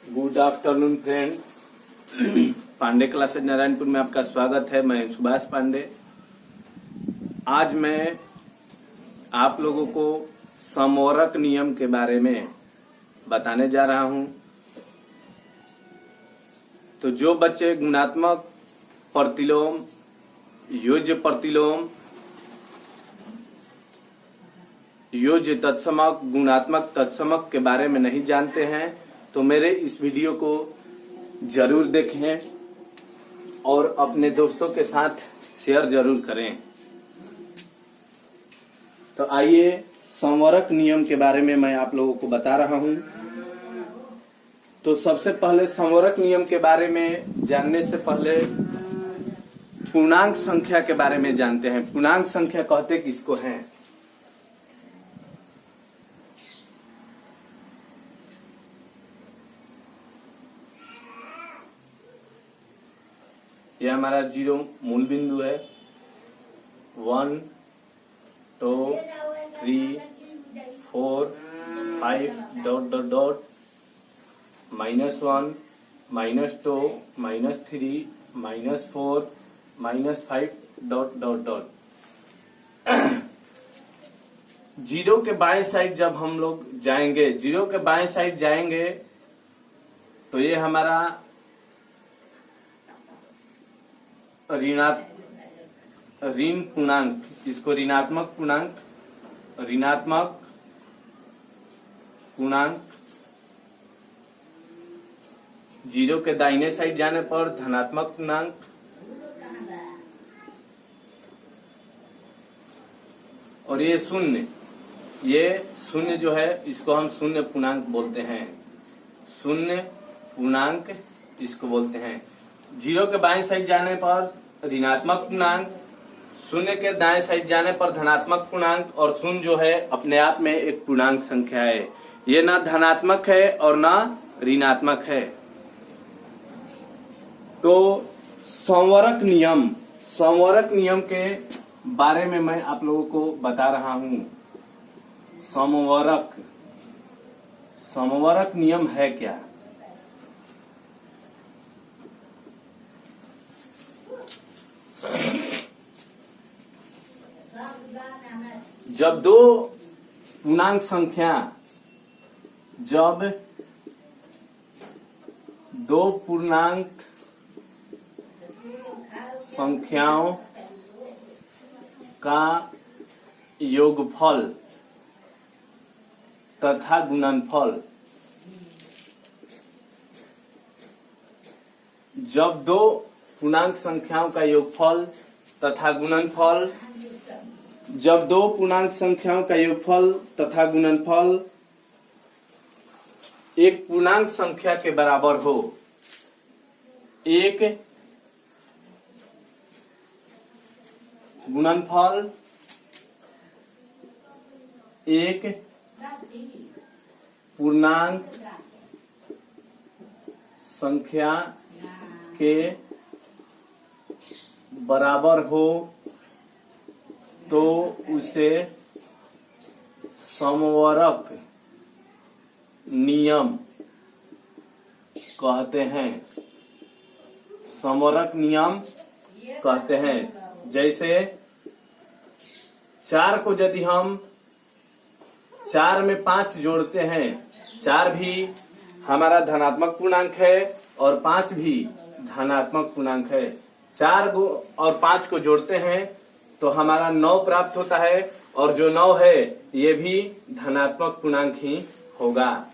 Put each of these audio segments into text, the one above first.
Good afternoon friend. Pandey classes Narayanpur में आपका स्वागत है। मैं सुभाष पांडे। आज मैं आप लोगों को समवर्क नियम के बारे में बताने जा रहा हूं। तो जो बच्चे गुणात्मक प्रतिलोम, योज्य प्रतिलोम, योज्य तत्समक, गुणात्मक तत्समक के बारे में नहीं जानते हैं तो मेरे इस वीडियो को जरूर देखें और अपने दोस्तों के साथ शेयर जरूर करें। तो आइए समवर्क नियम के बारे में मैं आप लोगों को बता रहा हूं। तो सबसे पहले समवर्क नियम के बारे में जानने से पहले पूर्णांक संख्या के बारे में जानते हैं। पूर्णांक संख्या कहते किसको हैं? यह हमारा 0 मूल बिंदु है। 1 2 3 4 5 dot dot dot -1 -2 -3 -4 -5 dot dot dot. 0 के बाएं साइड जब हम लोग जाएंगे, 0 के बाएं साइड जाएंगे तो ये हमारा ऋण पूर्णांक, इसको ऋणात्मक पूर्णांक, ऋणात्मक पूर्णांक। 0 के दाहिने साइड जाने पर धनात्मक पूर्णांक, और ये शून्य जो है इसको हम शून्य पूर्णांक बोलते हैं। शून्य पूर्णांक इसको बोलते हैं। 0 के बाएं साइड जाने पर ऋणात्मक पूर्णांक, शून्य के दाएं साइड जाने पर धनात्मक पूर्णांक, और शून्य जो है अपने आप में एक पूर्णांक संख्या है। ये ना धनात्मक है और ना ऋणात्मक है। तो समवर्क नियम के बारे में मैं आप लोगों को बता रहा हूं। समवर्क नियम है क्या? जब दो पूर्णांक संख्याओं का योगफल तथा गुणनफल, जब दो पूर्णांक संख्याओं का योगफल तथा गुणनफल, जब दो पूर्णांक संख्याओं का योगफल तथा गुणनफल एक पूर्णांक संख्या के बराबर हो, एक गुणनफल एक पूर्णांक संख्या के बराबर हो तो उसे समवर्क नियम कहते हैं। समवर्क नियम कहते हैं। जैसे 4 को यदि हम 4 में 5 जोड़ते हैं, 4 भी हमारा धनात्मक पूर्णांक है और 5 भी धनात्मक पूर्णांक है। 4 और 5 को जोड़ते हैं तो हमारा 9 प्राप्त होता है, और जो 9 है ये भी धनात्मक पूर्णांक ही होगा।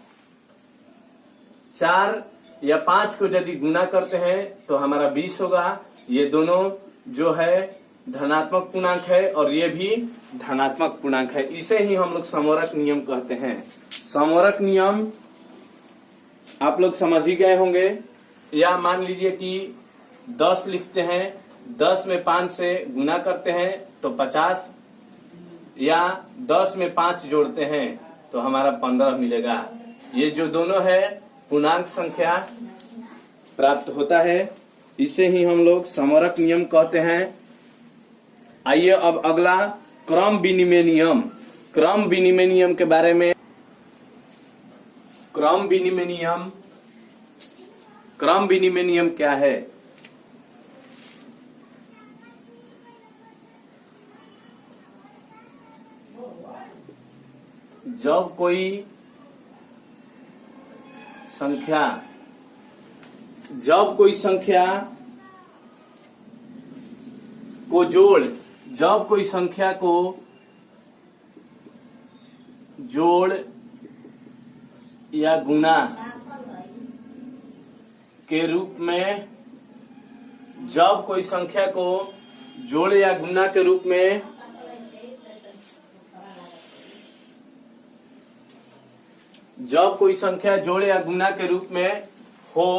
4 या 5 को यदि गुणा करते हैं तो हमारा 20 होगा। ये दोनों जो है धनात्मक पूर्णांक है और ये भी धनात्मक पूर्णांक है। इसे ही हम लोग समवर्क नियम कहते हैं। समवर्क नियम आप लोग समझ ही गए होंगे। या मान लीजिए कि 10 लिखते हैं, 10 में 5 से गुना करते हैं तो 50, या 10 में 5 जोड़ते हैं तो हमारा 15 मिलेगा। ये जो दोनों है पूर्णांक संख्या प्राप्त होता है, इसे ही हम लोग समवर्क नियम कहते हैं। आइए अब अगला क्रम विनिमय नियम। क्रम विनिमय नियम के बारे में। क्रम विनिमय नियम क्रम विनिमय नियम क्या है? जब कोई संख्या को जोड़ या गुणा के रूप में, जब कोई संख्या को जोड़ या गुणा के रूप में जब कोई संख्या जोड़ या गुणा के रूप में हो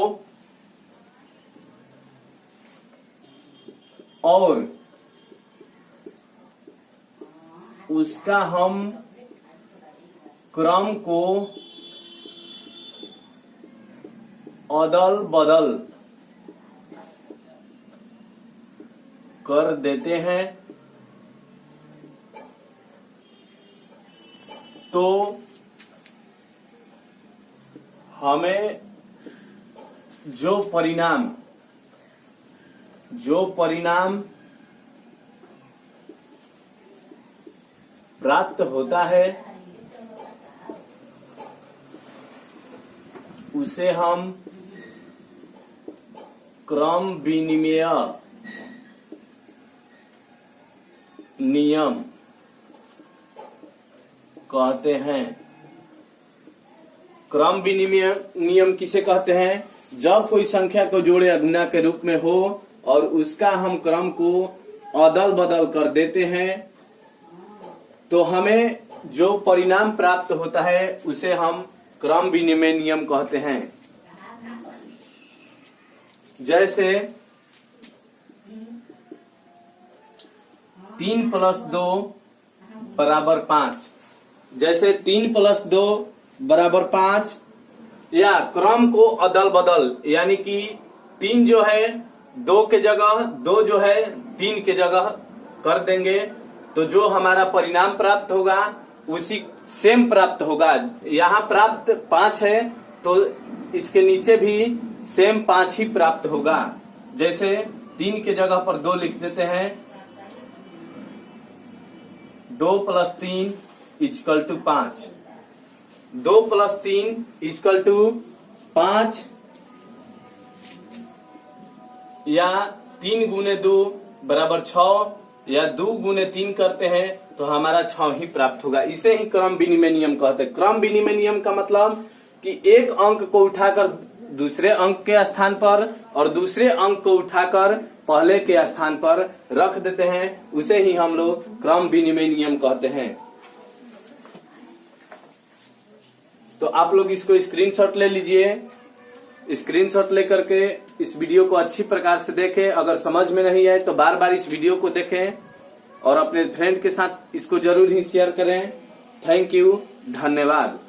और उसका हम क्रम को अदल बदल कर देते हैं, तो हमें जो परिणाम प्राप्त होता है उसे हम क्रम विनिमय नियम कहते हैं। क्रम विनिमय नियम किसे कहते हैं? जब कोई संख्या को जोड़ या गुणा के रूप में हो और उसका हम क्रम को अदल बदल कर देते हैं, तो हमें जो परिणाम प्राप्त होता है उसे हम क्रम विनिमय नियम कहते हैं। जैसे 3 + 2 = 5, जैसे 3 + 2 = 5, या क्रम को अदल बदल, यानी कि 3 जो है 2 के जगह, 2 जो है 3 के जगह कर देंगे, तो जो हमारा परिणाम प्राप्त होगा उसी सेम प्राप्त होगा। यहाँ प्राप्त 5 है तो इसके नीचे भी सेम 5 ही प्राप्त होगा। जैसे 3 के जगह पर 2 लिख देते हैं, 2 + 3 = 5, 2 + 3 = 5, या 3 × 2 = 6, या 2 × 3 करते हैं तो हमारा 6 ही प्राप्त होगा। इसे ही क्रम विनिमय नियम कहते हैं। क्रम विनिमय नियम का मतलब कि एक अंक को उठाकर दूसरे अंक के स्थान पर और दूसरे अंक को उठाकर पहले के स्थान पर रख देते हैं, उसे ही हम लोग क्रम विनिमय नियम कहते हैं। तो आप लोग इसको स्क्रीनशॉट ले लीजिए। स्क्रीनशॉट लेकर के इस वीडियो को अच्छी प्रकार से देखें। अगर समझ में नहीं आए तो बार बार इस वीडियो को देखें और अपने फ्रेंड के साथ इसको जरूर ही शेयर करें। थैंक यू, धन्यवाद।